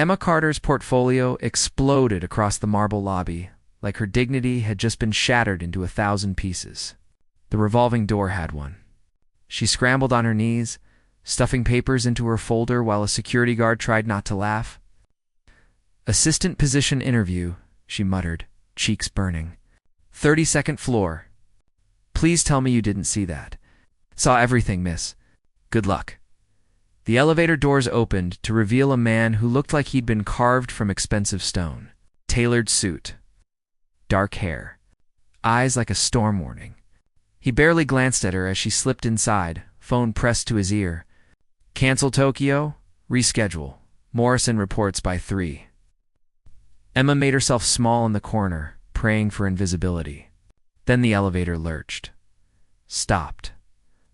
Emma Carter's portfolio exploded across the marble lobby, like her dignity had just been shattered into 1,000 pieces. The revolving door had one. She scrambled on her knees, stuffing papers into her folder while a security guard tried not to laugh. "Assistant position interview," she muttered, cheeks burning. 32nd floor. "Please tell me you didn't see that." "Saw everything, miss. Good luck." The elevator doors opened to reveal a man who looked like he'd been carved from expensive stone. Tailored suit. Dark hair. Eyes like a storm warning. He barely glanced at her as she slipped inside, phone pressed to his ear. "Cancel Tokyo? Reschedule. Morrison reports by 3. Emma made herself small in the corner, praying for invisibility. Then the elevator lurched. Stopped.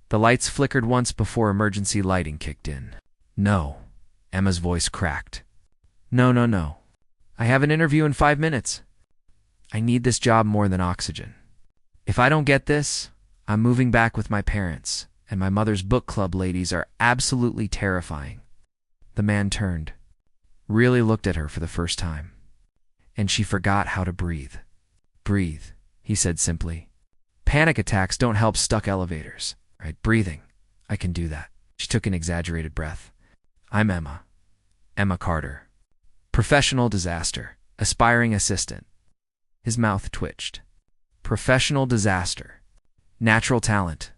The lights flickered once before emergency lighting kicked in. "No." Emma's voice cracked. No. I have an interview in 5 minutes. I need this job more than oxygen. If I don't get this, I'm moving back with my parents, and my mother's book club ladies are absolutely terrifying." The man turned, really looked at her for the first time, and she forgot how to breathe. "Breathe," he said simply. "Panic attacks don't help stuck elevators. Right, breathing. I can do that." She took an exaggerated breath. "I'm Emma. Emma Carter. Professional disaster. Aspiring assistant." His mouth twitched. "Professional disaster. Natural talent.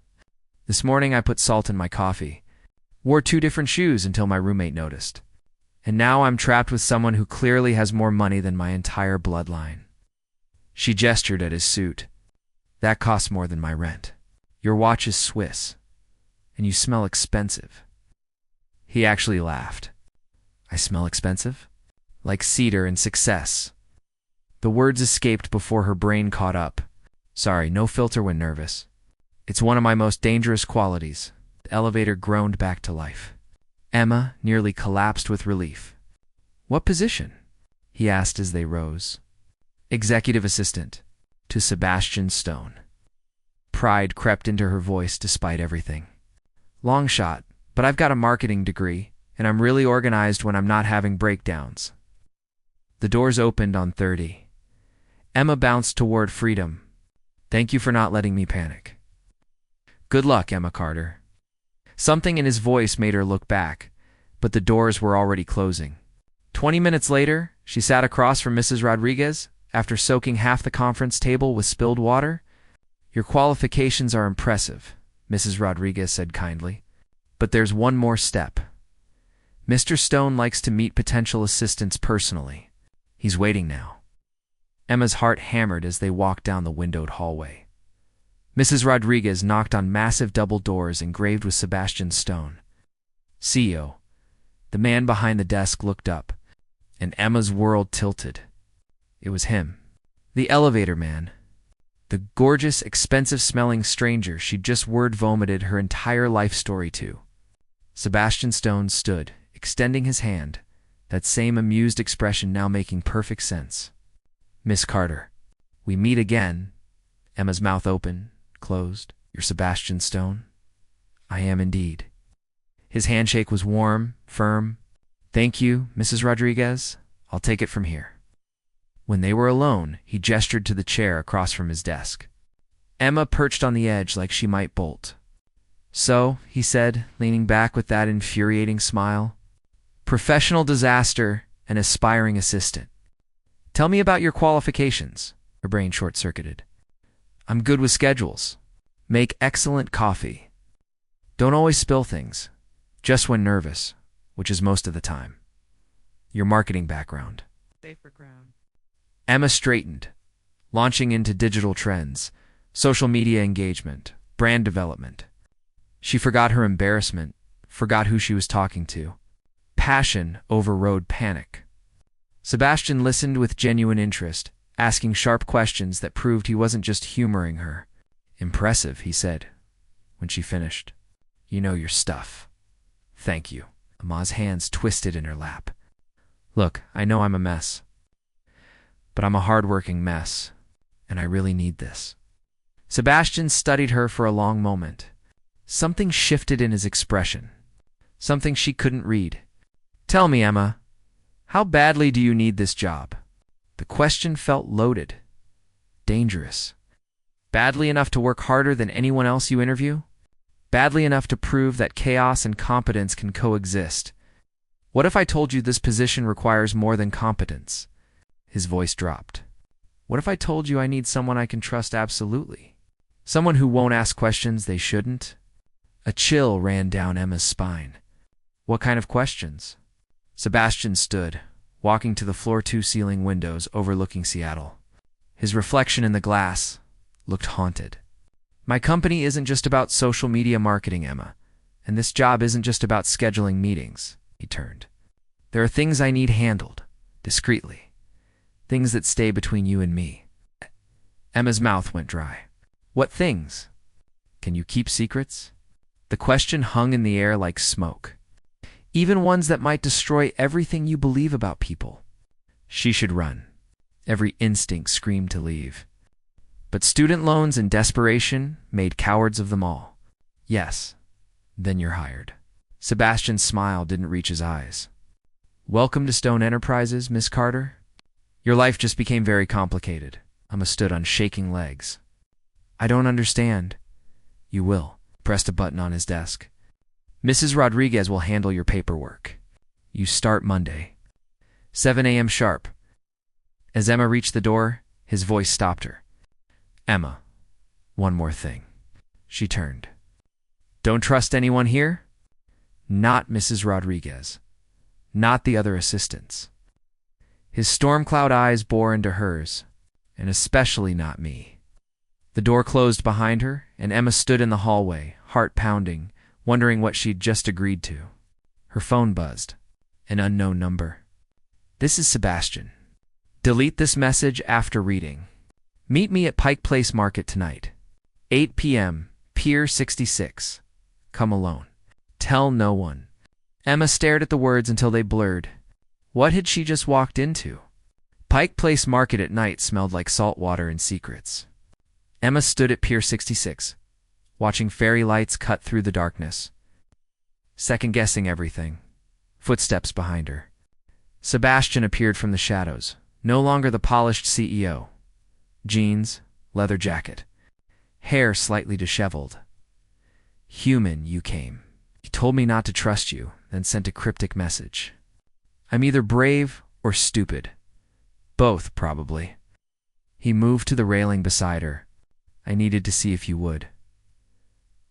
This morning I put salt in my coffee. Wore 2 different shoes until my roommate noticed. And now I'm trapped with someone who clearly has more money than my entire bloodline." She gestured at his suit. "That costs more than my rent. Your watch is Swiss, and you smell expensive." He actually laughed. "I smell expensive? Like cedar and success." The words escaped before her brain caught up. "Sorry, no filter when nervous. It's one of my most dangerous qualities." The elevator groaned back to life. Emma nearly collapsed with relief. "What position?" he asked as they rose. "Executive assistant to Sebastian Stone." Pride crept into her voice despite everything. "Long shot, but I've got a marketing degree, and I'm really organized when I'm not having breakdowns." The doors opened on 30. Emma bounced toward freedom. "Thank you for not letting me panic." "Good luck, Emma Carter." Something in his voice made her look back, but the doors were already closing. 20 minutes later, she sat across from Mrs. Rodriguez after soaking half the conference table with spilled water. "Your qualifications are impressive," Mrs. Rodriguez said kindly. "But there's one more step. Mr. Stone likes to meet potential assistants personally. He's waiting now." Emma's heart hammered as they walked down the windowed hallway. Mrs. Rodriguez knocked on massive double doors engraved with Sebastian Stone. "CEO." The man behind the desk looked up, and Emma's world tilted. It was him. The elevator man. The gorgeous, expensive-smelling stranger she'd just word-vomited her entire life story to. Sebastian Stone stood, extending his hand, that same amused expression now making perfect sense. "Miss Carter, we meet again." Emma's mouth open, closed. "You're Sebastian Stone?" "I am indeed." His handshake was warm, firm. "Thank you, Mrs. Rodriguez. I'll take it from here." When they were alone, he gestured to the chair across from his desk. Emma perched on the edge like she might bolt. "So," he said, leaning back with that infuriating smile, "professional disaster and aspiring assistant. Tell me about your qualifications." Her brain short-circuited. "I'm good with schedules. Make excellent coffee. Don't always spill things, just when nervous, which is most of the time. Your marketing background." Safer ground. Emma straightened, launching into digital trends, social media engagement, brand development. She forgot her embarrassment, forgot who she was talking to. Passion overrode panic. Sebastian listened with genuine interest, asking sharp questions that proved he wasn't just humoring her. "Impressive," he said, when she finished. "You know your stuff." "Thank you." Emma's hands twisted in her lap. "Look, I know I'm a mess. But I'm a hard-working mess, and I really need this." Sebastian studied her for a long moment. Something shifted in his expression, something she couldn't read. "Tell me, Emma, How badly do you need this job? The question felt loaded, dangerous. Badly enough to work harder than anyone else you interview? Badly enough to prove that chaos and competence can coexist? What if I told you this position requires more than competence? His voice dropped. What if I told you I need someone I can trust absolutely? Someone who won't ask questions they shouldn't? A chill ran down Emma's spine. What kind of questions? Sebastian stood, walking to the floor-to-ceiling windows overlooking Seattle. His reflection in the glass looked haunted. My company isn't just about social media marketing, Emma, and this job isn't just about scheduling meetings, he turned. There are things I need handled, discreetly. Things that stay between you and me. Emma's mouth went dry. What things? Can you keep secrets? The question hung in the air like smoke. Even ones that might destroy everything you believe about people. She should run. Every instinct screamed to leave. But student loans and desperation made cowards of them all. Yes, then you're hired. Sebastian's smile didn't reach his eyes. Welcome to Stone Enterprises, Miss Carter. Your life just became very complicated. Emma stood on shaking legs. I don't understand. You will. Pressed a button on his desk. Mrs. Rodriguez will handle your paperwork. You start Monday. 7 a.m. sharp. As Emma reached the door, his voice stopped her. Emma, one more thing. She turned. Don't trust anyone here? Not Mrs. Rodriguez. Not the other assistants. His storm cloud eyes bore into hers, and especially not me. The door closed behind her, and Emma stood in the hallway, heart pounding, wondering what she'd just agreed to. Her phone buzzed. An unknown number. This is Sebastian. Delete this message after reading. Meet me at Pike Place Market tonight. 8 p.m., Pier 66. Come alone. Tell no one. Emma stared at the words until they blurred. What had she just walked into? Pike Place Market at night smelled like salt water and secrets. Emma stood at Pier 66, watching fairy lights cut through the darkness, second-guessing everything. Footsteps behind her. Sebastian appeared from the shadows, no longer the polished CEO. Jeans, leather jacket, hair slightly disheveled. Human, you came. He told me not to trust you, then sent a cryptic message. I'm either brave or stupid. Both, probably. He moved to the railing beside her. I needed to see if you would.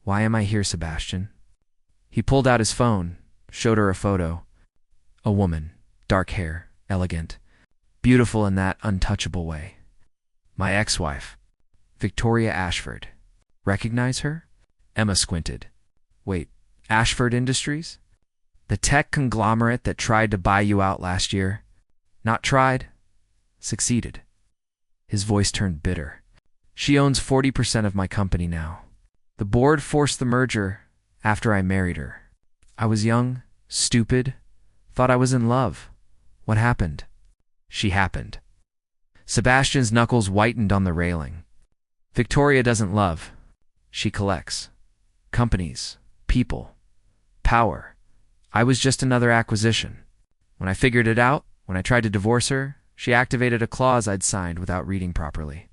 Why am I here, Sebastian? He pulled out his phone, showed her a photo. A woman, dark hair, elegant, beautiful in that untouchable way. My ex-wife, Victoria Ashford. Recognize her? Emma squinted. Wait, Ashford Industries? The tech conglomerate that tried to buy you out last year? Not tried, succeeded. His voice turned bitter. She owns 40% of my company now. The board forced the merger after I married her. I was young, stupid, thought I was in love. What happened? She happened. Sebastian's knuckles whitened on the railing. Victoria doesn't love. She collects. Companies, people, power. I was just another acquisition. When I figured it out, when I tried to divorce her, she activated a clause I'd signed without reading properly.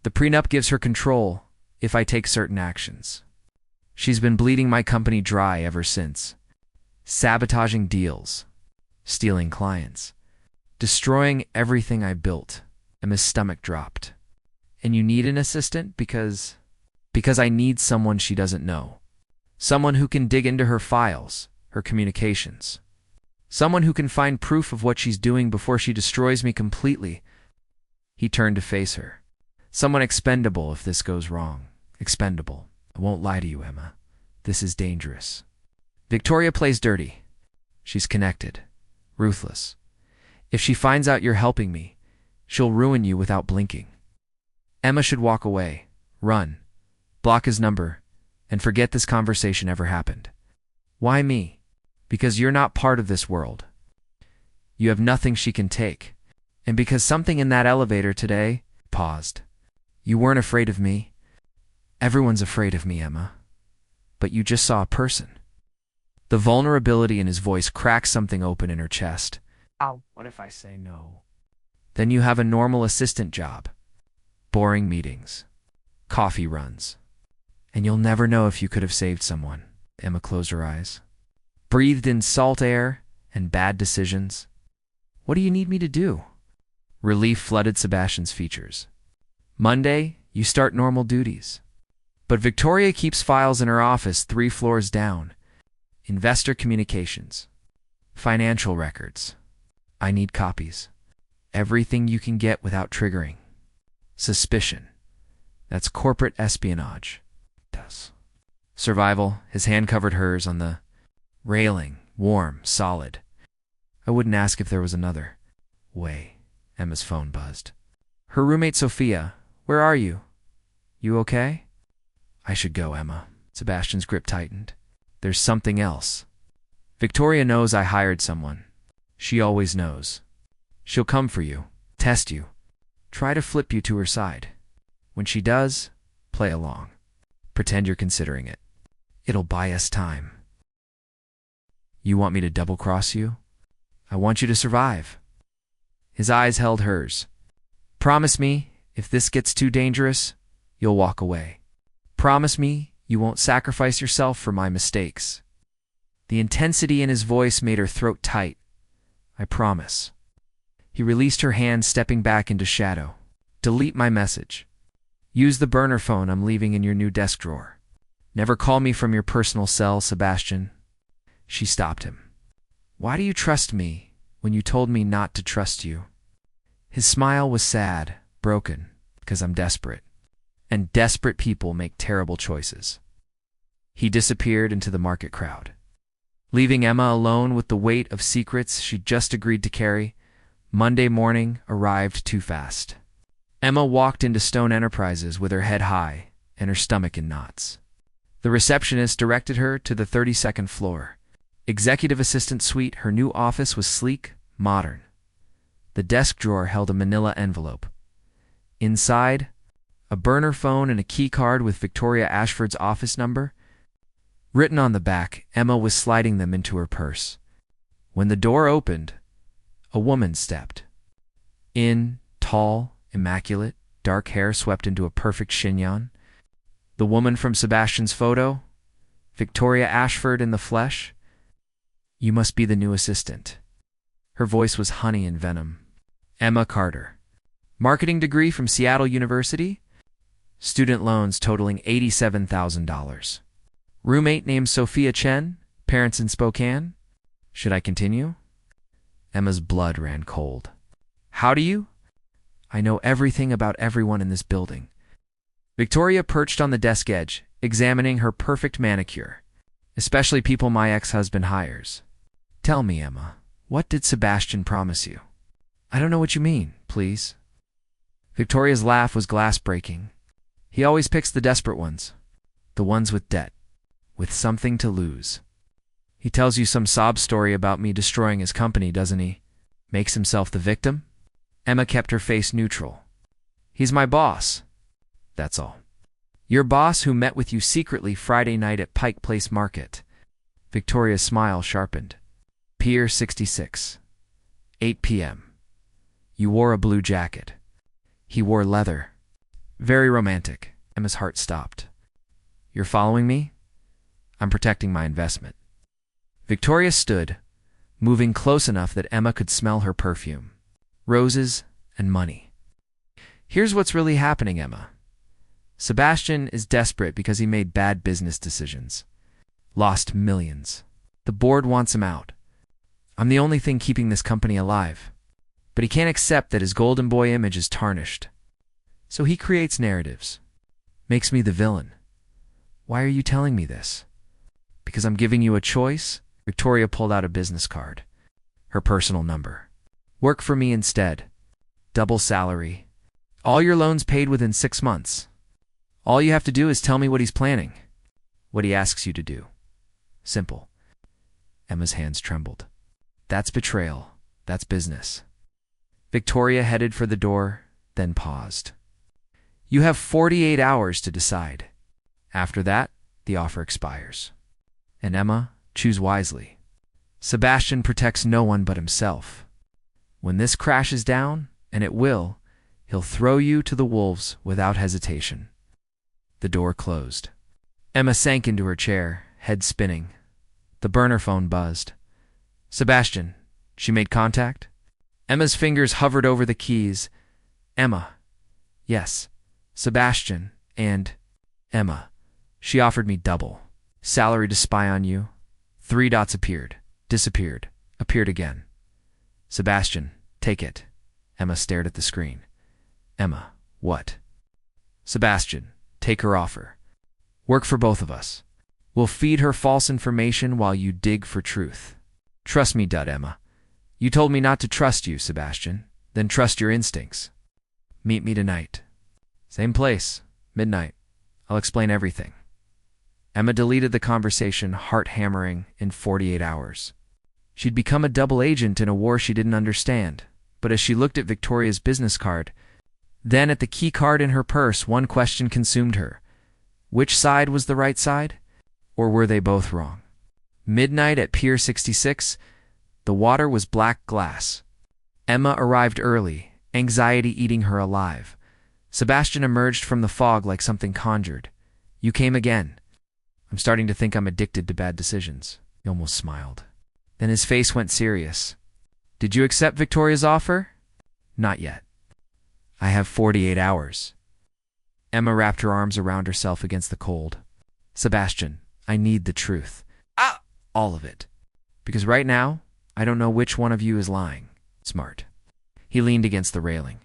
The prenup gives her control if I take certain actions. She's been bleeding my company dry ever since. Sabotaging deals, stealing clients, destroying everything I built. Emma's stomach dropped. And you need an assistant because I need someone she doesn't know. Someone who can dig into her files, her communications. Someone who can find proof of what she's doing before she destroys me completely. He turned to face her. Someone expendable if this goes wrong. Expendable. I won't lie to you, Emma. This is dangerous. Victoria plays dirty. She's connected. Ruthless. If she finds out you're helping me, she'll ruin you without blinking. Emma should walk away, run, block his number, and forget this conversation ever happened. Why me? Because you're not part of this world. You have nothing she can take. And because something in that elevator today paused. You weren't afraid of me. Everyone's afraid of me, Emma. But you just saw a person. The vulnerability in his voice cracked something open in her chest. What if I say no? Then you have a normal assistant job, boring meetings, coffee runs, and you'll never know if you could have saved someone. Emma closed her eyes, breathed in salt air and bad decisions. What do you need me to do? Relief flooded Sebastian's features. Monday, you start normal duties. But Victoria keeps files in her office 3 floors down. Investor communications. Financial records. I need copies. Everything you can get without triggering. Suspicion. That's corporate espionage. Survival. His hand covered hers on the railing. Warm, solid. I wouldn't ask if there was another way. Emma's phone buzzed. Her roommate Sophia. Where are you? You okay? I should go, Emma. Sebastian's grip tightened. There's something else. Victoria knows I hired someone. She always knows. She'll come for you, test you, try to flip you to her side. When she does, play along. Pretend you're considering it. It'll buy us time. You want me to double-cross you? I want you to survive. His eyes held hers. Promise me, if this gets too dangerous, you'll walk away. Promise me you won't sacrifice yourself for my mistakes. The intensity in his voice made her throat tight. I promise. He released her hand, stepping back into shadow. Delete my message. Use the burner phone I'm leaving in your new desk drawer. Never call me from your personal cell, Sebastian. She stopped him. Why do you trust me when you told me not to trust you? His smile was sad, broken, because I'm desperate. And desperate people make terrible choices. He disappeared into the market crowd, leaving Emma alone with the weight of secrets she'd just agreed to carry. Monday morning arrived too fast. Emma walked into Stone Enterprises with her head high and her stomach in knots. The receptionist directed her to the 32nd floor. Executive Assistant Suite. Her new office was sleek, modern. The desk drawer held a manila envelope. Inside, a burner phone and a key card with Victoria Ashford's office number. Written on the back, Emma was sliding them into her purse. When the door opened, a woman stepped in, tall, immaculate, dark hair swept into a perfect chignon. The woman from Sebastian's photo, Victoria Ashford in the flesh. You must be the new assistant. Her voice was honey and venom. Emma Carter. Marketing degree from Seattle University. Student loans totaling $87,000. Roommate named Sophia Chen. Parents in Spokane. Should I continue? Emma's blood ran cold. How do you? I know everything about everyone in this building. Victoria perched on the desk edge, examining her perfect manicure, especially people my ex-husband hires. Tell me, Emma, what did Sebastian promise you? I don't know what you mean, please. Victoria's laugh was glass-breaking. He always picks the desperate ones, the ones with debt, with something to lose. He tells you some sob story about me destroying his company, doesn't he? Makes himself the victim? Emma kept her face neutral. He's my boss. That's all. Your boss who met with you secretly Friday night at Pike Place Market. Victoria's smile sharpened. Pier 66. 8 p.m. You wore a blue jacket. He wore leather. Very romantic. Emma's heart stopped. You're following me? I'm protecting my investment. Victoria stood, moving close enough that Emma could smell her perfume. Roses and money. Here's what's really happening, Emma. Sebastian is desperate because he made bad business decisions. Lost millions. The board wants him out. I'm the only thing keeping this company alive. But he can't accept that his golden boy image is tarnished. So he creates narratives. Makes me the villain. Why are you telling me this? Because I'm giving you a choice? Victoria pulled out a business card. Her personal number. Work for me instead. Double salary. All your loans paid within 6 months. All you have to do is tell me what he's planning. What he asks you to do. Simple. Emma's hands trembled. That's betrayal. That's business. Victoria headed for the door, then paused. You have 48 hours to decide. After that, the offer expires. And Emma, choose wisely. Sebastian protects no one but himself. When this crashes down, and it will, he'll throw you to the wolves without hesitation. The door closed. Emma sank into her chair, head spinning. The burner phone buzzed. Sebastian. She made contact. Emma's fingers hovered over the keys. Emma. Yes. Sebastian. And Emma. She offered me double. Salary to spy on you. 3 dots appeared. Disappeared. Appeared again. Sebastian. Take it. Emma stared at the screen. Emma. What? Sebastian. Take her offer. Work for both of us. We'll feed her false information while you dig for truth. Trust me, Emma. You told me not to trust you, Sebastian. Then trust your instincts. Meet me tonight. Same place. Midnight. I'll explain everything. Emma deleted the conversation, heart hammering, in 48 hours. She'd become a double agent in a war she didn't understand. But as she looked at Victoria's business card, then at the key card in her purse, one question consumed her. Which side was the right side? Or were they both wrong? Midnight at Pier 66. The water was black glass. Emma arrived early, anxiety eating her alive. Sebastian emerged from the fog like something conjured. You came again. I'm starting to think I'm addicted to bad decisions. He almost smiled. Then his face went serious. Did you accept Victoria's offer? Not yet. I have 48 hours. Emma wrapped her arms around herself against the cold. Sebastian, I need the truth. All of it. Because right now, I don't know which one of you is lying. Smart. He leaned against the railing.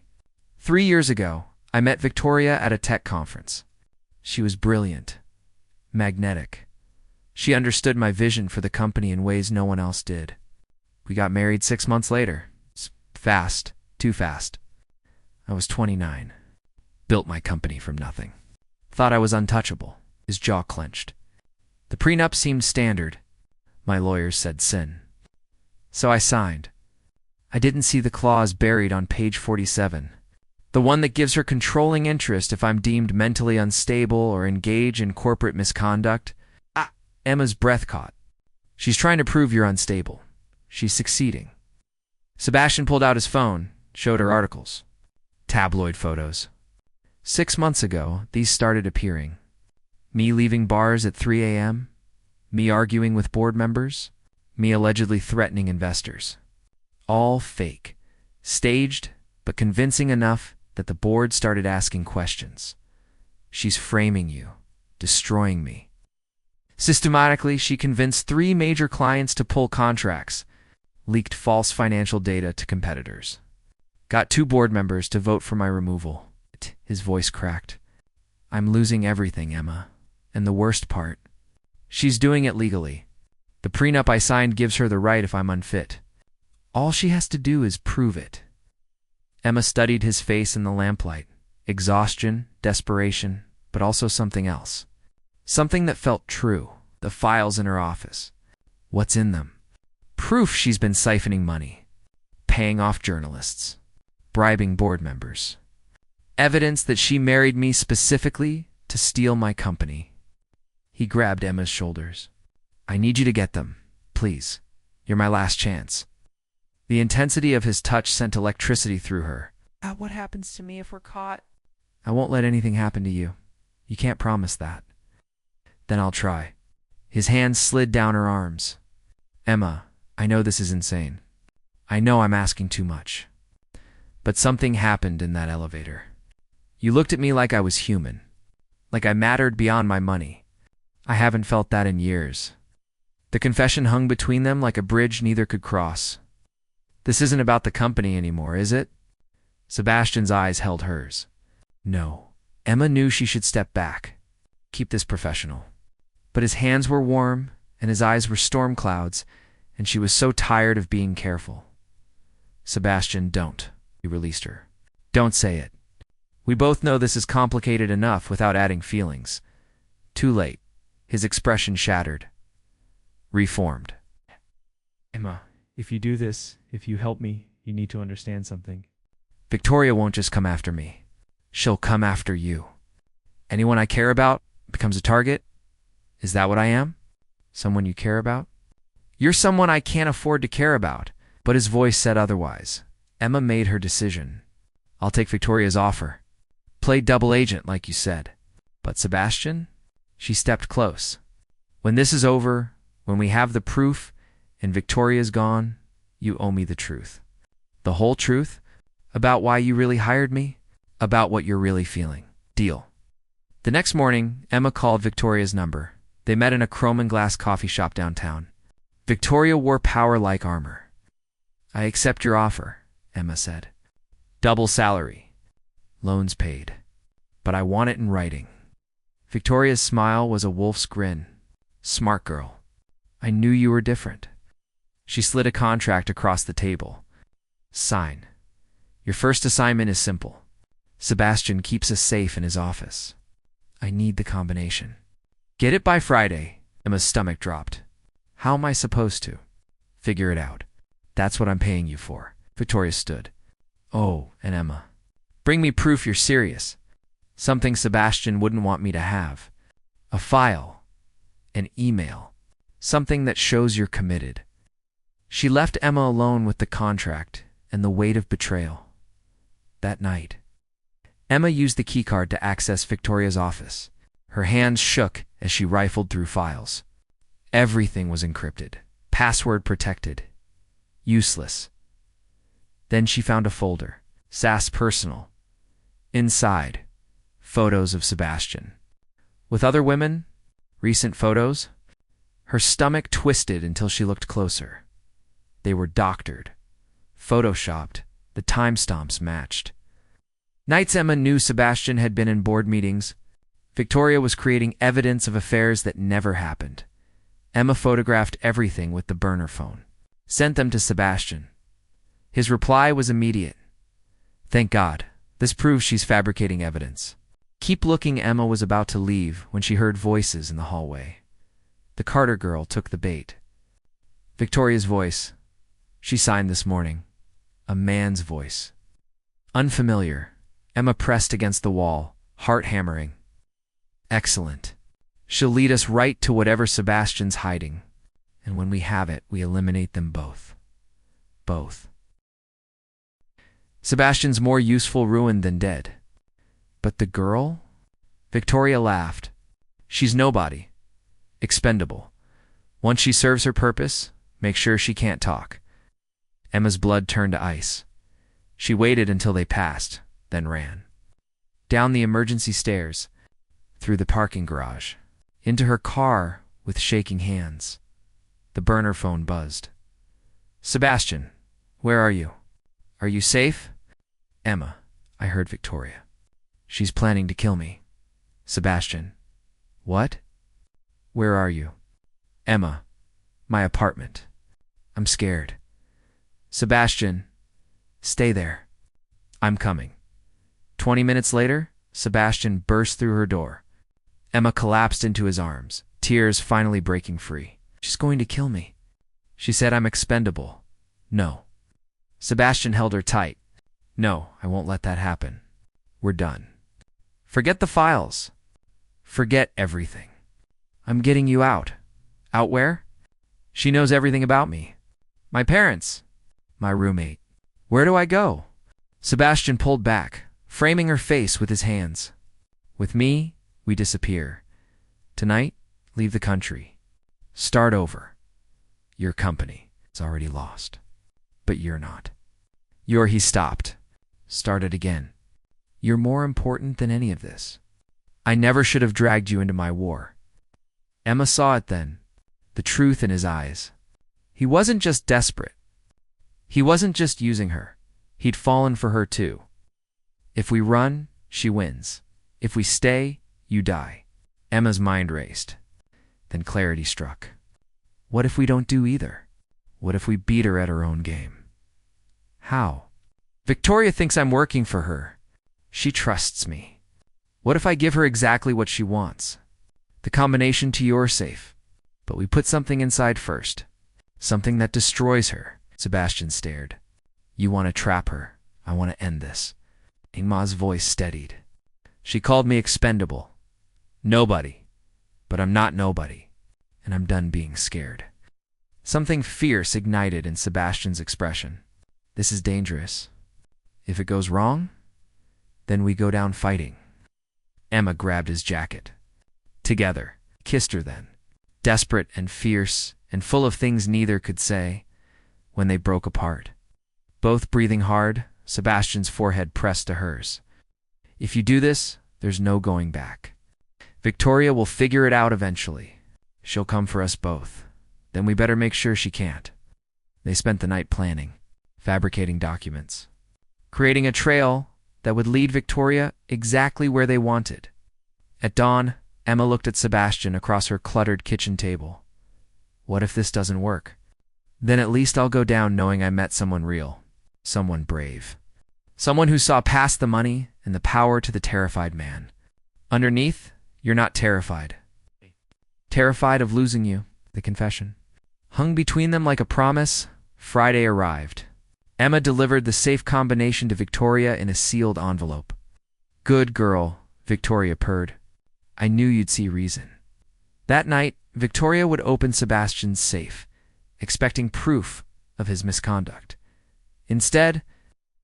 3 years ago, I met Victoria at a tech conference. She was brilliant. Magnetic. She understood my vision for the company in ways no one else did. We got married 6 months later. Fast. Too fast. I was 29. Built my company from nothing. Thought I was untouchable. His jaw clenched. The prenup seemed standard. My lawyers said sin. So I signed. I didn't see the clause buried on page 47. The one that gives her controlling interest if I'm deemed mentally unstable or engage in corporate misconduct. Emma's breath caught. She's trying to prove you're unstable. She's succeeding. Sebastian pulled out his phone, showed her articles. Tabloid photos. 6 months ago, these started appearing. Me leaving bars at 3 a.m., me arguing with board members, me allegedly threatening investors. All fake. Staged, but convincing enough that the board started asking questions. She's framing you, destroying me. Systematically, she convinced 3 major clients to pull contracts, leaked false financial data to competitors. Got 2 board members to vote for my removal. His voice cracked. I'm losing everything, Emma. And the worst part, she's doing it legally. The prenup I signed gives her the right if I'm unfit. All she has to do is prove it. Emma studied his face in the lamplight. Exhaustion, desperation, but also something else. Something that felt true. The files in her office. What's in them? Proof she's been siphoning money. Paying off journalists. Bribing board members. Evidence that she married me specifically to steal my company. He grabbed Emma's shoulders. I need you to get them. Please. You're my last chance. The intensity of his touch sent electricity through her. What happens to me if we're caught? I won't let anything happen to you. You can't promise that. Then I'll try. His hands slid down her arms. Emma, I know this is insane. I know I'm asking too much. But something happened in that elevator. You looked at me like I was human. Like I mattered beyond my money. I haven't felt that in years. The confession hung between them like a bridge neither could cross. This isn't about the company anymore, is it? Sebastian's eyes held hers. No. Emma knew she should step back. Keep this professional. But his hands were warm, and his eyes were storm clouds, and she was so tired of being careful. Sebastian, don't. He released her. Don't say it. We both know this is complicated enough without adding feelings. Too late. His expression shattered. Reformed. Emma, if you do this, if you help me, you need to understand something. Victoria won't just come after me. She'll come after you. Anyone I care about becomes a target? Is that what I am? Someone you care about? You're someone I can't afford to care about. But his voice said otherwise. Emma made her decision. I'll take Victoria's offer. Play double agent like you said. But Sebastian? She stepped close. When this is over, when we have the proof and Victoria's gone, you owe me the truth. The whole truth? About why you really hired me? About what you're really feeling. Deal. The next morning, Emma called Victoria's number. They met in a chrome and glass coffee shop downtown. Victoria wore power like armor. I accept your offer, Emma said. Double salary. Loans paid. But I want it in writing. Victoria's smile was a wolf's grin. Smart girl. I knew you were different. She slid a contract across the table. Sign. Your first assignment is simple. Sebastian keeps us safe in his office. I need the combination. Get it by Friday. Emma's stomach dropped. How am I supposed to? Figure it out. That's what I'm paying you for. Victoria stood. Oh, and Emma. Bring me proof you're serious. Something Sebastian wouldn't want me to have. A file. An email. Something that shows you're committed. She left Emma alone with the contract and the weight of betrayal. That night, Emma used the keycard to access Victoria's office. Her hands shook as she rifled through files. Everything was encrypted, password protected, useless. Then she found a folder, SAS Personal. Inside, photos of Sebastian. With other women, recent photos. Her stomach twisted until she looked closer. They were doctored, photoshopped, the timestamps matched. Nights Emma knew Sebastian had been in board meetings. Victoria was creating evidence of affairs that never happened. Emma photographed everything with the burner phone, sent them to Sebastian. His reply was immediate. Thank God. This proves she's fabricating evidence. Keep looking. Emma was about to leave when she heard voices in the hallway. The Carter girl took the bait. Victoria's voice. She signed this morning. A man's voice. Unfamiliar. Emma pressed against the wall, heart hammering. Excellent. She'll lead us right to whatever Sebastian's hiding. And when we have it, we eliminate them both. Both. Sebastian's more useful ruined than dead. But the girl? Victoria laughed. She's nobody. Expendable. Once she serves her purpose, make sure she can't talk. Emma's blood turned to ice. She waited until they passed, then ran. Down the emergency stairs, through the parking garage, into her car with shaking hands. The burner phone buzzed. Sebastian, where are you? Are you safe? Emma, I heard Victoria. She's planning to kill me. Sebastian, what? Where are you? Emma, my apartment. I'm scared. Sebastian, stay there. I'm coming. 20 minutes later, Sebastian burst through her door. Emma collapsed into his arms, tears finally breaking free. She's going to kill me. She said I'm expendable. No. Sebastian held her tight. No, I won't let that happen. We're done. Forget the files. Forget everything. I'm getting you out. Out where? She knows everything about me. My parents. My roommate. Where do I go? Sebastian pulled back, framing her face with his hands. With me, we disappear. Tonight, leave the country. Start over. Your company is already lost. But you're not. He stopped. Started again. You're more important than any of this. I never should have dragged you into my war. Emma saw it then, the truth in his eyes. He wasn't just desperate. He wasn't just using her. He'd fallen for her too. If we run, she wins. If we stay, you die. Emma's mind raced. Then clarity struck. What if we don't do either? What if we beat her at her own game? How? Victoria thinks I'm working for her. She trusts me. What if I give her exactly what she wants? The combination to your safe. But we put something inside first. Something that destroys her. Sebastian stared. You want to trap her. I want to end this. Emma's voice steadied. She called me expendable. Nobody. But I'm not nobody. And I'm done being scared. Something fierce ignited in Sebastian's expression. This is dangerous. If it goes wrong, then we go down fighting. Emma grabbed his jacket. Together, kissed her then, desperate and fierce and full of things neither could say, when they broke apart. Both breathing hard, Sebastian's forehead pressed to hers. If you do this, there's no going back. Victoria will figure it out eventually. She'll come for us both. Then we better make sure she can't. They spent the night planning, fabricating documents, creating a trail that would lead Victoria exactly where they wanted. At dawn, Emma looked at Sebastian across her cluttered kitchen table. What if this doesn't work? Then at least I'll go down knowing I met someone real, someone brave, someone who saw past the money and the power to the terrified man. Underneath, you're not terrified. Terrified of losing you, the confession. Hung between them like a promise, Friday arrived. Emma delivered the safe combination to Victoria in a sealed envelope. Good girl, Victoria purred. I knew you'd see reason. That night, Victoria would open Sebastian's safe, expecting proof of his misconduct. Instead,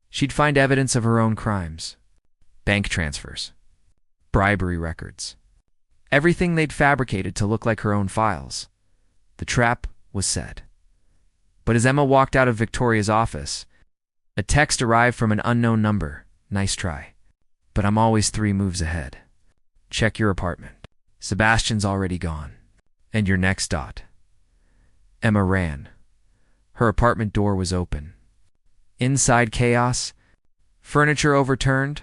she'd find evidence of her own crimes. Bank transfers. Bribery records. Everything they'd fabricated to look like her own files. The trap was set. But as Emma walked out of Victoria's office, a text arrived from an unknown number. Nice try. But I'm always 3 moves ahead. Check your apartment. Sebastian's already gone. And your next dot. Emma ran. Her apartment door was open. Inside chaos, furniture overturned,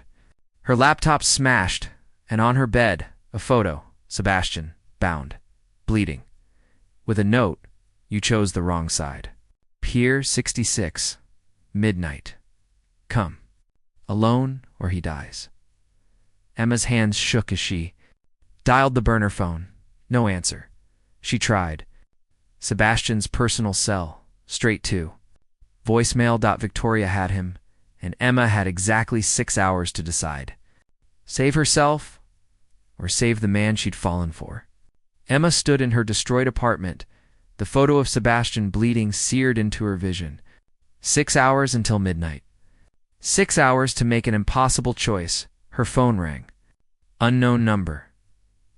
her laptop smashed, and on her bed, a photo, Sebastian, bound, bleeding. With a note, you chose the wrong side. Pier 66, midnight. Come. Alone or he dies. Emma's hands shook as she dialed the burner phone. No answer. She tried. Sebastian's personal cell, straight to. Voicemail. Victoria had him, and Emma had exactly 6 hours to decide. Save herself or save the man she'd fallen for. Emma stood in her destroyed apartment, the photo of Sebastian bleeding seared into her vision. 6 hours until midnight. 6 hours to make an impossible choice. Her phone rang. Unknown number.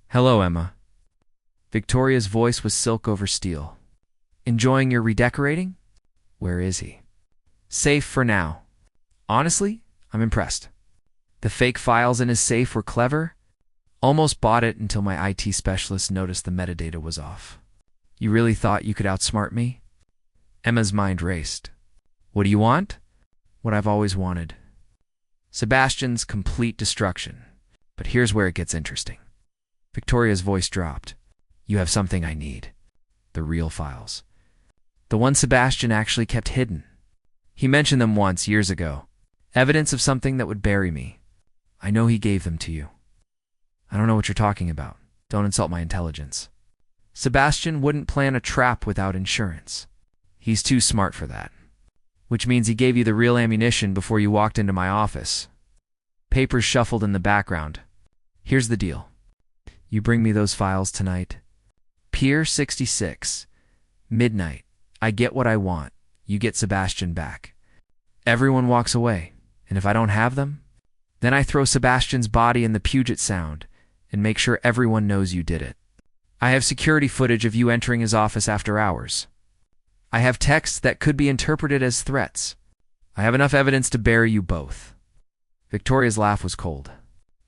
Hello, Emma. Victoria's voice was silk over steel. Enjoying your redecorating? Where is he? Safe for now. Honestly, I'm impressed. The fake files in his safe were clever. Almost bought it until my IT specialist noticed the metadata was off. You really thought you could outsmart me? Emma's mind raced. What do you want? What I've always wanted. Sebastian's complete destruction. But here's where it gets interesting. Victoria's voice dropped. You have something I need. The real files. The one Sebastian actually kept hidden. He mentioned them once, years ago. Evidence of something that would bury me. I know he gave them to you. I don't know what you're talking about. Don't insult my intelligence. Sebastian wouldn't plan a trap without insurance. He's too smart for that. Which means he gave you the real ammunition before you walked into my office. Papers shuffled in the background. Here's the deal. You bring me those files tonight. Pier 66. Midnight. I get what I want. You get Sebastian back. Everyone walks away. And if I don't have them, then I throw Sebastian's body in the Puget Sound and make sure everyone knows you did it. I have security footage of you entering his office after hours. I have texts that could be interpreted as threats. I have enough evidence to bury you both. Victoria's laugh was cold.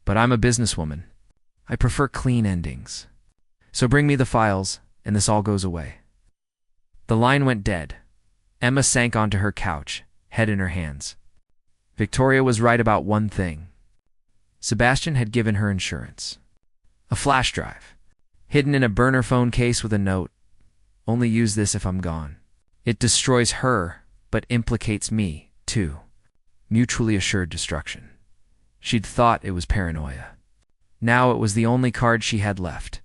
But I'm a businesswoman. I prefer clean endings. So bring me the files, and this all goes away. The line went dead. Emma sank onto her couch, head in her hands. Victoria was right about one thing. Sebastian had given her insurance. A flash drive, hidden in a burner phone case with a note. Only use this if I'm gone. It destroys her, but implicates me, too. Mutually assured destruction. She'd thought it was paranoia. Now it was the only card she had left.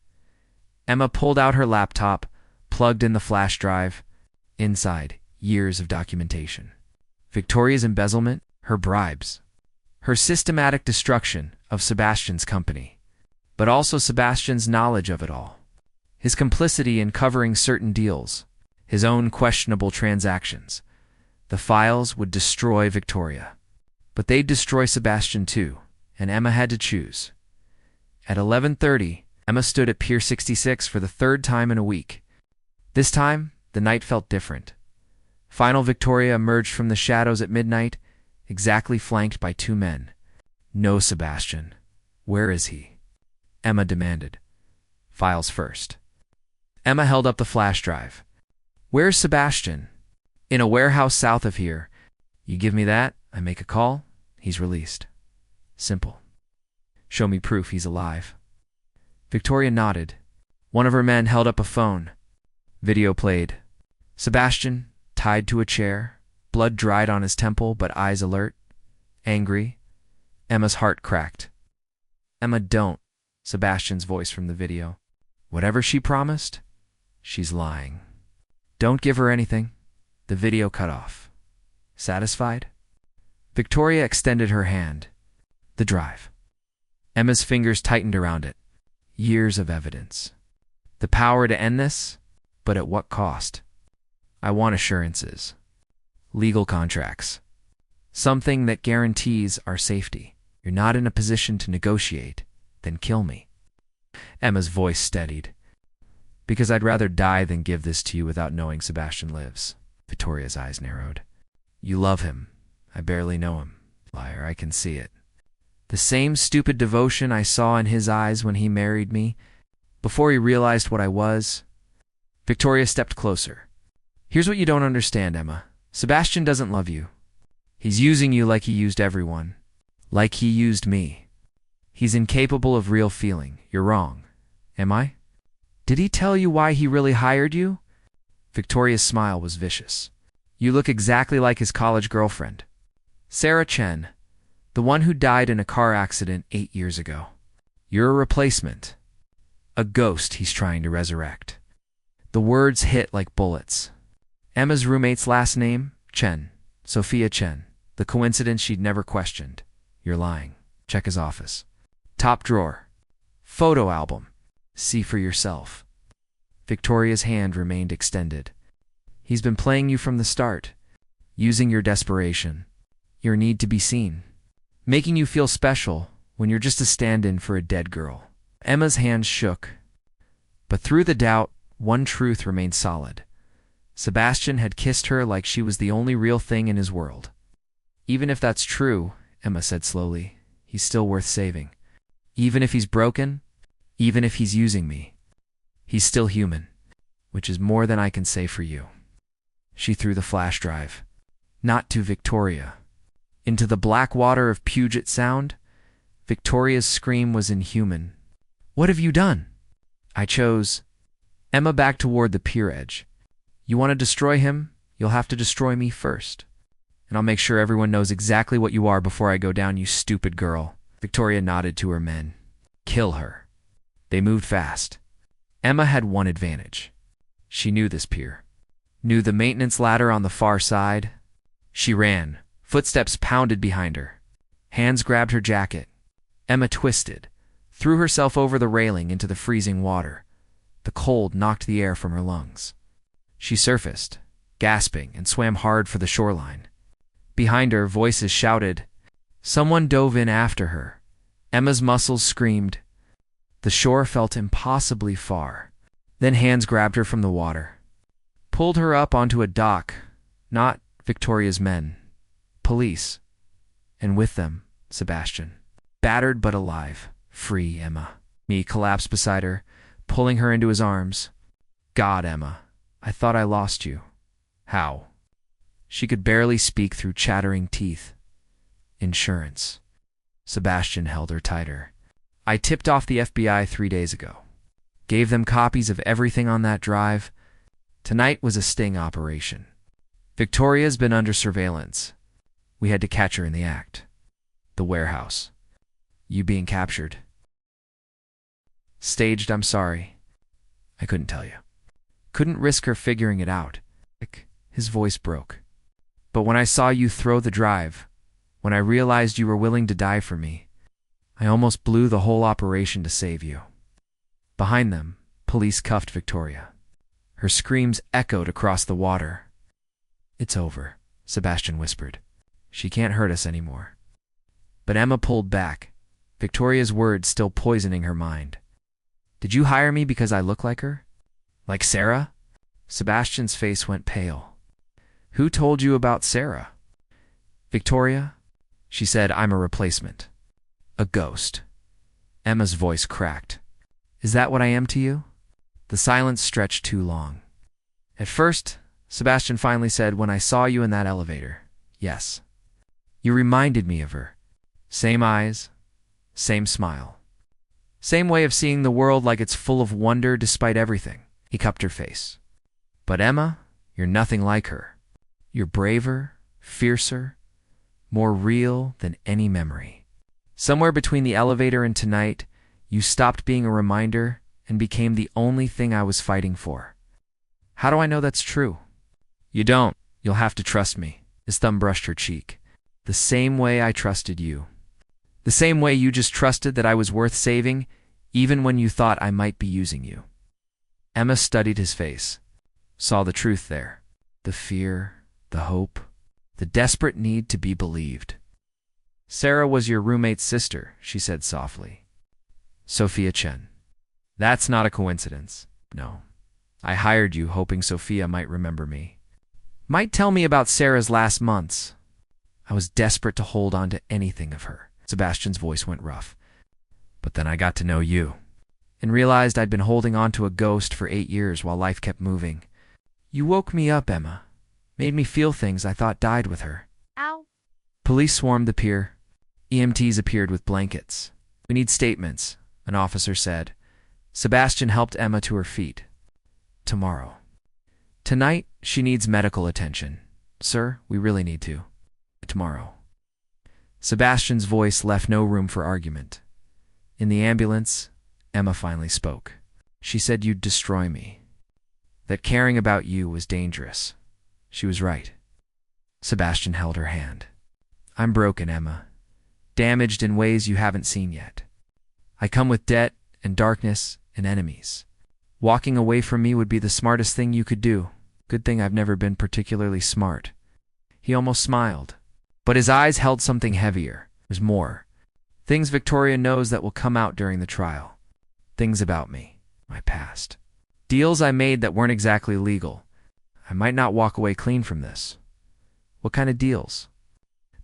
Emma pulled out her laptop, plugged in the flash drive. Inside, years of documentation. Victoria's embezzlement, her bribes, her systematic destruction of Sebastian's company, but also Sebastian's knowledge of it all. His complicity in covering certain deals, his own questionable transactions. The files would destroy Victoria. But they'd destroy Sebastian too, and Emma had to choose. At 11:30, Emma stood at Pier 66 for the third time in a week. This time, the night felt different. Final Victoria emerged from the shadows at midnight, exactly flanked by two men. "No, Sebastian. Where is he?" Emma demanded. "Files first." Emma held up the flash drive. "Where's Sebastian?" "In a warehouse south of here. You give me that, I make a call, he's released. Simple. Show me proof he's alive." Victoria nodded. One of her men held up a phone. Video played. Sebastian, tied to a chair, blood dried on his temple but eyes alert, angry. Emma's heart cracked. "Emma, don't," Sebastian's voice from the video. "Whatever she promised, she's lying. Don't give her anything." The video cut off. Satisfied? Victoria extended her hand. The drive. Emma's fingers tightened around it. Years of evidence. The power to end this, but at what cost? "I want assurances. Legal contracts. Something that guarantees our safety. You're not in a position to negotiate, then kill me." Emma's voice steadied. "Because I'd rather die than give this to you without knowing Sebastian lives." Victoria's eyes narrowed. "You love him. I barely know him. Liar, I can see it. The same stupid devotion I saw in his eyes when he married me, before he realized what I was." Victoria stepped closer. "Here's what you don't understand, Emma. Sebastian doesn't love you. He's using you like he used everyone. Like he used me. He's incapable of real feeling. You're wrong. Am I? Did he tell you why he really hired you?" Victoria's smile was vicious. "You look exactly like his college girlfriend, Sarah Chen, the one who died in a car accident 8 years ago. You're a replacement. A ghost he's trying to resurrect." The words hit like bullets. Emma's roommate's last name? Chen. Sophia Chen. The coincidence she'd never questioned. "You're lying. Check his office. Top drawer. Photo album. See for yourself." Victoria's hand remained extended. "He's been playing you from the start, using your desperation, your need to be seen, making you feel special when you're just a stand-in for a dead girl." Emma's hands shook. But through the doubt, one truth remained solid. Sebastian had kissed her like she was the only real thing in his world. "Even if that's true," Emma said slowly, "he's still worth saving. Even if he's broken, even if he's using me, he's still human, which is more than I can say for you." She threw the flash drive. Not to Victoria. Into the black water of Puget Sound. Victoria's scream was inhuman. "What have you done?" "I chose." Emma backed toward the pier edge. "You want to destroy him? You'll have to destroy me first. And I'll make sure everyone knows exactly what you are before I go down, you stupid girl." Victoria nodded to her men. "Kill her." They moved fast. Emma had one advantage. She knew this pier. Knew the maintenance ladder on the far side. She ran. Footsteps pounded behind her. Hands grabbed her jacket. Emma twisted, threw herself over the railing into the freezing water. The cold knocked the air from her lungs. She surfaced, gasping, and swam hard for the shoreline. Behind her, voices shouted. Someone dove in after her. Emma's muscles screamed. The shore felt impossibly far. Then hands grabbed her from the water, pulled her up onto a dock. Not Victoria's men. Police. And with them, Sebastian. Battered but alive. Free Emma. Me collapsed beside her, pulling her into his arms. God, Emma, I thought I lost you. How? She could barely speak through chattering teeth. Insurance. Sebastian held her tighter. I tipped off the FBI 3 days ago. Gave them copies of everything on that drive. Tonight was a sting operation. Victoria's been under surveillance. We had to catch her in the act. The warehouse. You being captured. Staged, I'm sorry. I couldn't tell you. Couldn't risk her figuring it out. His voice broke. But when I saw you throw the drive, when I realized you were willing to die for me, I almost blew the whole operation to save you. Behind them, police cuffed Victoria. Her screams echoed across the water. It's over, Sebastian whispered. She can't hurt us anymore. But Emma pulled back, Victoria's words still poisoning her mind. Did you hire me because I look like her? Like Sarah? Sebastian's face went pale. Who told you about Sarah? Victoria? She said, I'm a replacement. A ghost. Emma's voice cracked. Is that what I am to you? The silence stretched too long. At first, Sebastian finally said, when I saw you in that elevator, yes. You reminded me of her. Same eyes, same smile. Same way of seeing the world like it's full of wonder despite everything. He cupped her face. But Emma, you're nothing like her. You're braver, fiercer, more real than any memory. Somewhere between the elevator and tonight, you stopped being a reminder and became the only thing I was fighting for. How do I know that's true? You don't. You'll have to trust me. His thumb brushed her cheek. The same way I trusted you. The same way you just trusted that I was worth saving, even when you thought I might be using you. Emma studied his face, saw the truth there. The fear, the hope, the desperate need to be believed. Sarah was your roommate's sister, she said softly. Sophia Chen. That's not a coincidence. No. I hired you hoping Sophia might remember me. Might tell me about Sarah's last months. I was desperate to hold on to anything of her. Sebastian's voice went rough. But then I got to know you and realized I'd been holding on to a ghost for 8 years while life kept moving. You woke me up, Emma. Made me feel things I thought died with her. Ow. Police swarmed the pier. EMTs appeared with blankets. We need statements, an officer said. Sebastian helped Emma to her feet. Tomorrow. Tonight, she needs medical attention. Sir, we really need to. Tomorrow. Sebastian's voice left no room for argument. In the ambulance, Emma finally spoke. She said you'd destroy me. That caring about you was dangerous. She was right. Sebastian held her hand. I'm broken, Emma. Damaged in ways you haven't seen yet. I come with debt and darkness and enemies. Walking away from me would be the smartest thing you could do. Good thing I've never been particularly smart. He almost smiled, but his eyes held something heavier. There's more. Things Victoria knows that will come out during the trial. Things about me, my past. Deals I made that weren't exactly legal. I might not walk away clean from this. What kind of deals?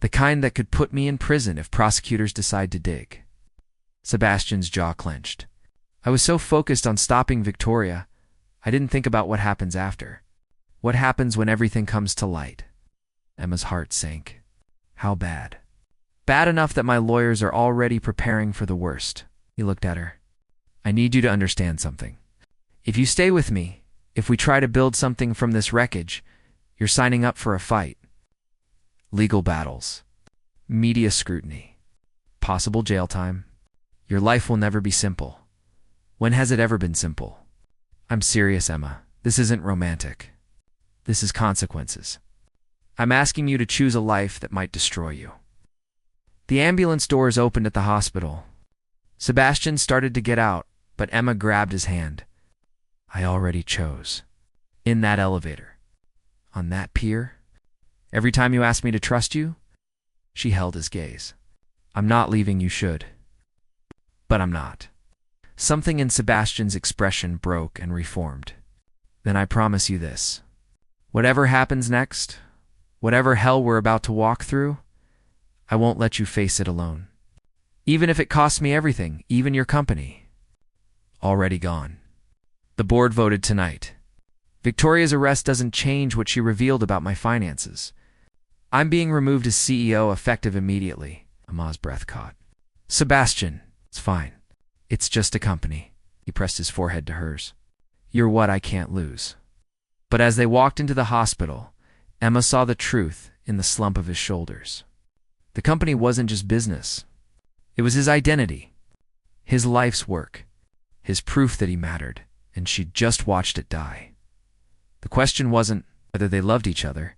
The kind that could put me in prison if prosecutors decide to dig. Sebastian's jaw clenched. I was so focused on stopping Victoria, I didn't think about what happens after. What happens when everything comes to light? Emma's heart sank. How bad? Bad enough that my lawyers are already preparing for the worst. He looked at her. I need you to understand something. If you stay with me, if we try to build something from this wreckage, you're signing up for a fight. Legal battles. Media scrutiny. Possible jail time. Your life will never be simple. When has it ever been simple? I'm serious, Emma. This isn't romantic. This is consequences. I'm asking you to choose a life that might destroy you. The ambulance doors opened at the hospital. Sebastian started to get out, but Emma grabbed his hand. I already chose. In that elevator. On that pier. Every time you ask me to trust you, she held his gaze. I'm not leaving, you should. But I'm not. Something in Sebastian's expression broke and reformed. Then I promise you this. Whatever happens next, whatever hell we're about to walk through, I won't let you face it alone. Even if it costs me everything, even your company. Already gone. The board voted tonight. Victoria's arrest doesn't change what she revealed about my finances. I'm being removed as CEO effective immediately. Emma's breath caught. Sebastian, it's fine. It's just a company. He pressed his forehead to hers. You're what I can't lose. But as they walked into the hospital, Emma saw the truth in the slump of his shoulders. The company wasn't just business. It was his identity, his life's work, his proof that he mattered, and she'd just watched it die. The question wasn't whether they loved each other.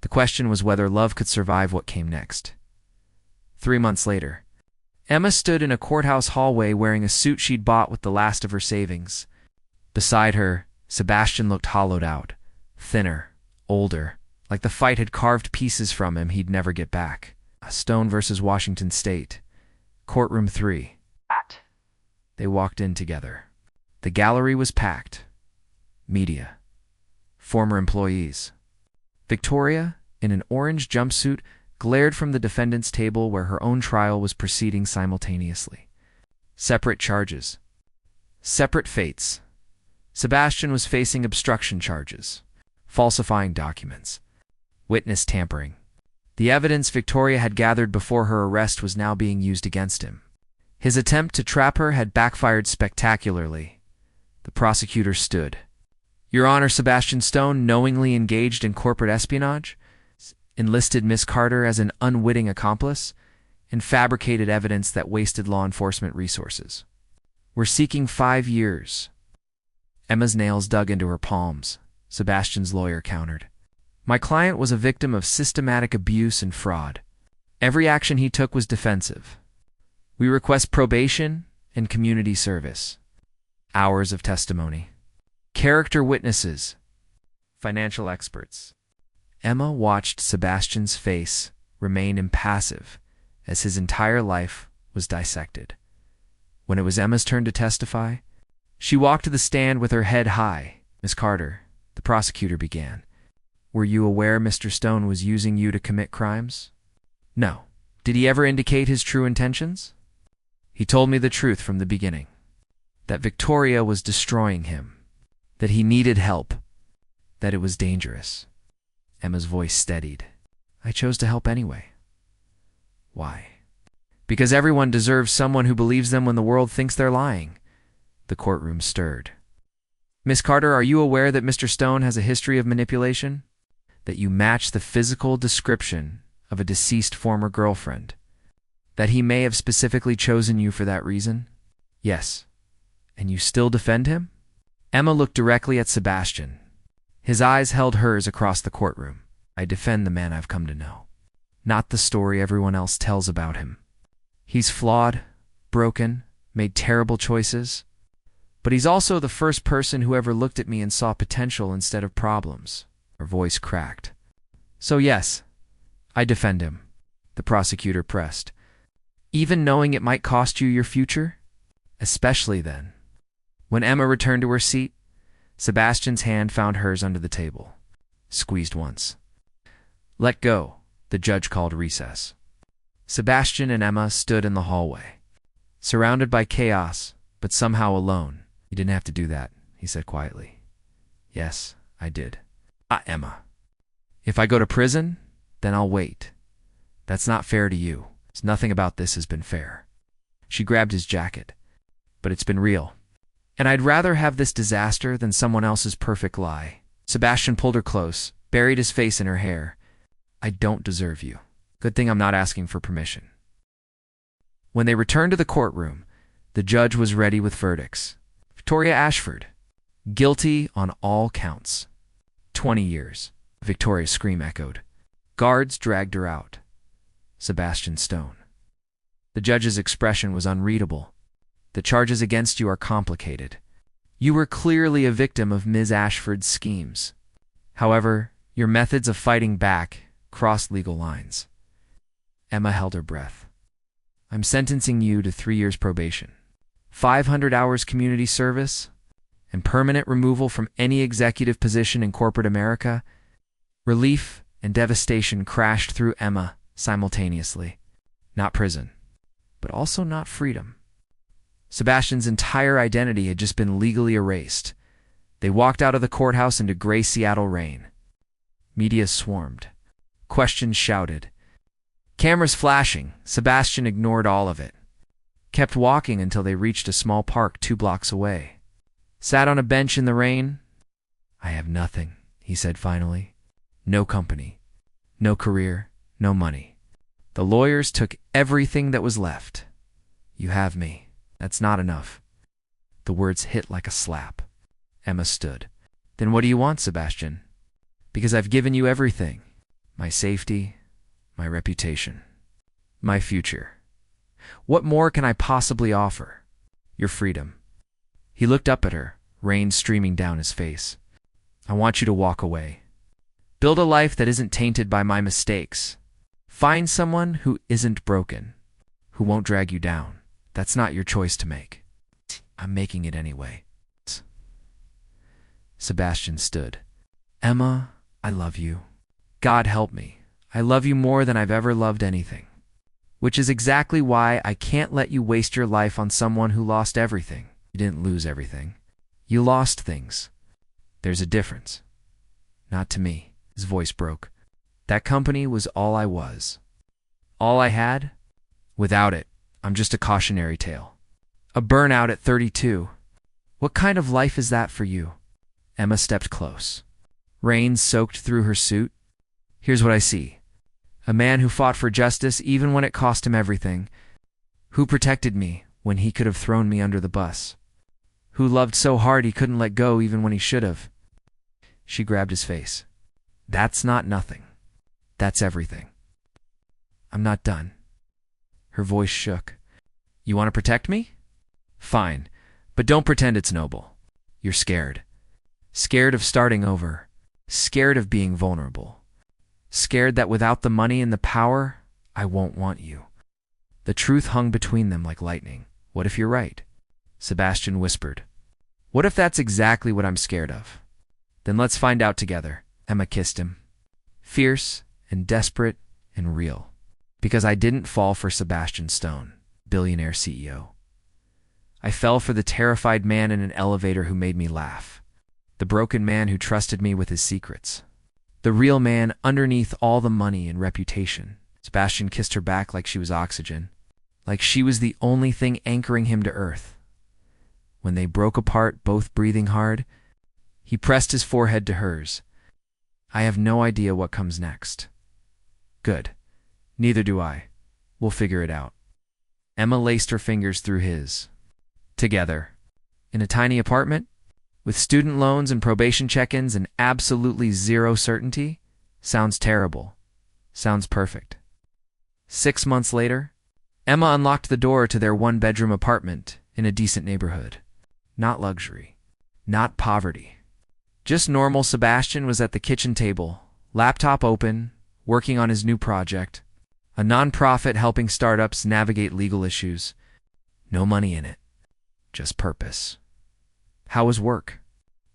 The question was whether love could survive what came next. 3 months later, Emma stood in a courthouse hallway wearing a suit she'd bought with the last of her savings. Beside her, Sebastian looked hollowed out, thinner, older, like the fight had carved pieces from him he'd never get back. Stone versus Washington State. Courtroom 3. They walked in together. The gallery was packed. Media. Former employees. Victoria, in an orange jumpsuit, glared from the defendant's table where her own trial was proceeding simultaneously. Separate charges. Separate fates. Sebastian was facing obstruction charges, falsifying documents, witness tampering. The evidence Victoria had gathered before her arrest was now being used against him. His attempt to trap her had backfired spectacularly. The prosecutor stood. Your Honor, Sebastian Stone knowingly engaged in corporate espionage, enlisted Miss Carter as an unwitting accomplice, and fabricated evidence that wasted law enforcement resources. We're seeking 5 years. Emma's nails dug into her palms. Sebastian's lawyer countered. My client was a victim of systematic abuse and fraud. Every action he took was defensive. We request probation and community service. Hours of testimony. Character witnesses. Financial experts. Emma watched Sebastian's face remain impassive as his entire life was dissected. When it was Emma's turn to testify, she walked to the stand with her head high. Miss Carter, the prosecutor began. Were you aware Mr. Stone was using you to commit crimes? No. Did he ever indicate his true intentions? He told me the truth from the beginning. That Victoria was destroying him. That he needed help. That it was dangerous. Emma's voice steadied. I chose to help anyway. Why? Because everyone deserves someone who believes them when the world thinks they're lying. The courtroom stirred. Miss Carter, are you aware that Mr. Stone has a history of manipulation? That you match the physical description of a deceased former girlfriend? That he may have specifically chosen you for that reason? Yes. And you still defend him? Emma looked directly at Sebastian. His eyes held hers across the courtroom. I defend the man I've come to know, not the story everyone else tells about him. He's flawed, broken, made terrible choices, but he's also the first person who ever looked at me and saw potential instead of problems. Her voice cracked. So yes, I defend him, the prosecutor pressed. Even knowing it might cost you your future? Especially then. When Emma returned to her seat, Sebastian's hand found hers under the table. Squeezed once. Let go, the judge called recess. Sebastian and Emma stood in the hallway, surrounded by chaos, but somehow alone. You didn't have to do that, he said quietly. Yes, I did. Emma. If I go to prison, then I'll wait. That's not fair to you. Nothing about this has been fair. She grabbed his jacket. But it's been real. And I'd rather have this disaster than someone else's perfect lie. Sebastian pulled her close, buried his face in her hair. I don't deserve you. Good thing I'm not asking for permission. When they returned to the courtroom, the judge was ready with verdicts. Victoria Ashford, guilty on all counts. 20 years. Victoria's scream echoed. Guards dragged her out. Sebastian Stone. The judge's expression was unreadable. The charges against you are complicated. You were clearly a victim of Ms. Ashford's schemes. However, your methods of fighting back crossed legal lines. Emma held her breath. I'm sentencing you to 3 years probation, 500 hours community service, and permanent removal from any executive position in corporate America. Relief and devastation crashed through Emma simultaneously. Not prison, but also not freedom. Sebastian's entire identity had just been legally erased. They walked out of the courthouse into gray Seattle rain. Media swarmed. Questions shouted. Cameras flashing. Sebastian ignored all of it. Kept walking until they reached a small park 2 blocks away. Sat on a bench in the rain. I have nothing, he said finally. No company. No career. No money. The lawyers took everything that was left. You have me. That's not enough. The words hit like a slap. Emma stood. Then what do you want, Sebastian? Because I've given you everything. My safety, my reputation, my future. What more can I possibly offer? Your freedom. He looked up at her, rain streaming down his face. I want you to walk away. Build a life that isn't tainted by my mistakes. Find someone who isn't broken, who won't drag you down. That's not your choice to make. I'm making it anyway. Sebastian stood. Emma, I love you. God help me. I love you more than I've ever loved anything. Which is exactly why I can't let you waste your life on someone who lost everything. You didn't lose everything. You lost things. There's a difference. Not to me. His voice broke. That company was all I was. All I had? Without it, I'm just a cautionary tale. A burnout at 32. What kind of life is that for you? Emma stepped close. Rain soaked through her suit. Here's what I see. A man who fought for justice even when it cost him everything. Who protected me when he could have thrown me under the bus. Who loved so hard he couldn't let go even when he should have. She grabbed his face. That's not nothing. That's everything. I'm not done. Her voice shook. You want to protect me? Fine, but don't pretend it's noble. You're scared. Scared of starting over. Scared of being vulnerable. Scared that without the money and the power, I won't want you. The truth hung between them like lightning. What if you're right? Sebastian whispered. What if that's exactly what I'm scared of? Then let's find out together. Emma kissed him. Fierce and desperate and real. Because I didn't fall for Sebastian Stone, billionaire CEO. I fell for the terrified man in an elevator who made me laugh. The broken man who trusted me with his secrets. The real man underneath all the money and reputation. Sebastian kissed her back like she was oxygen. Like she was the only thing anchoring him to earth. When they broke apart, both breathing hard, he pressed his forehead to hers. I have no idea what comes next. Good. Neither do I. We'll figure it out. Emma laced her fingers through his. Together. In a tiny apartment? With student loans and probation check-ins and absolutely zero certainty? Sounds terrible. Sounds perfect. 6 months later, Emma unlocked the door to their one-bedroom apartment in a decent neighborhood. Not luxury. Not poverty. Just normal Sebastian was at the kitchen table, laptop open, working on his new project, a nonprofit helping startups navigate legal issues. No money in it. Just purpose. How was work?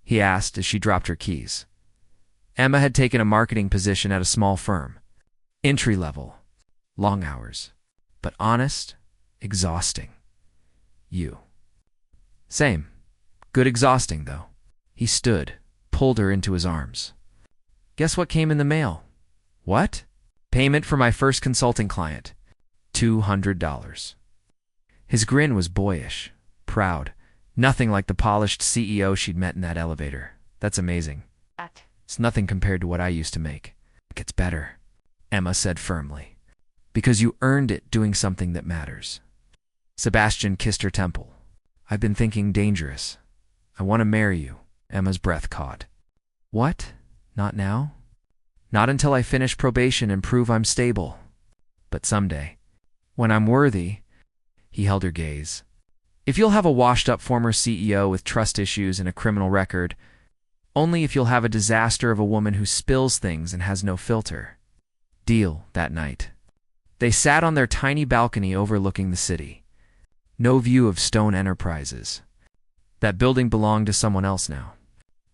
He asked as she dropped her keys. Emma had taken a marketing position at a small firm. Entry level. Long hours. But honest, exhausting. You. Same. Good exhausting, though. He stood, pulled her into his arms. Guess what came in the mail? What? Payment for my first consulting client. $200. His grin was boyish, proud. Nothing like the polished CEO she'd met in that elevator. That's amazing. It's nothing compared to what I used to make. It gets better, Emma said firmly. Because you earned it doing something that matters. Sebastian kissed her temple. I've been thinking dangerous. I want to marry you. Emma's breath caught. What? Not now? Not until I finish probation and prove I'm stable. But someday. When I'm worthy. He held her gaze. If you'll have a washed-up former CEO with trust issues and a criminal record, only if you'll have a disaster of a woman who spills things and has no filter. Deal that night. They sat on their tiny balcony overlooking the city. No view of Stone Enterprises. That building belonged to someone else now.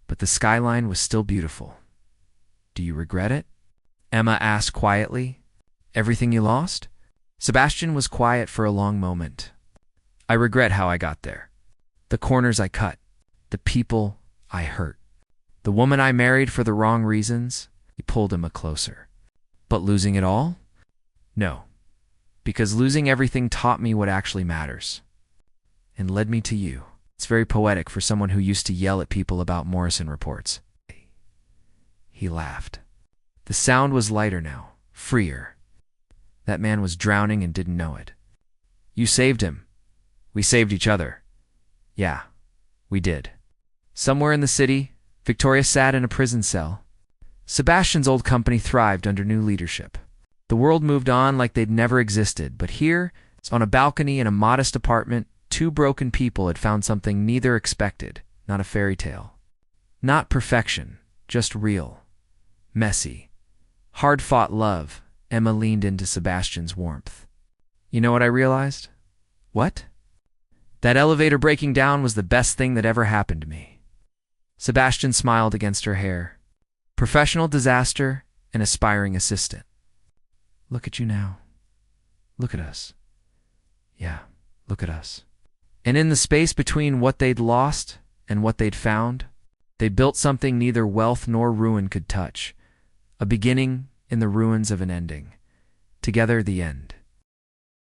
But the skyline was still beautiful. Do you regret it? Emma asked quietly. Everything you lost? Sebastian was quiet for a long moment. I regret how I got there. The corners I cut. The people I hurt. The woman I married for the wrong reasons. He pulled Emma closer. But losing it all? No. Because losing everything taught me what actually matters. And led me to you. It's very poetic for someone who used to yell at people about Morrison reports. He laughed. The sound was lighter now, freer. That man was drowning and didn't know it. You saved him. We saved each other. Yeah, we did. Somewhere in the city, Victoria sat in a prison cell. Sebastian's old company thrived under new leadership. The world moved on like they'd never existed, but here, on a balcony in a modest apartment, 2 broken people had found something neither expected, not a fairy tale. Not perfection, just real. Messy, hard-fought love. Emma leaned into Sebastian's warmth. You know what I realized? What? That elevator breaking down was the best thing that ever happened to me. Sebastian smiled against her hair. Professional disaster and aspiring assistant. Look at you now. Look at us. Yeah, look at us. And in the space between what they'd lost and what they'd found, they built something neither wealth nor ruin could touch. A beginning in the ruins of an ending. Together, the end.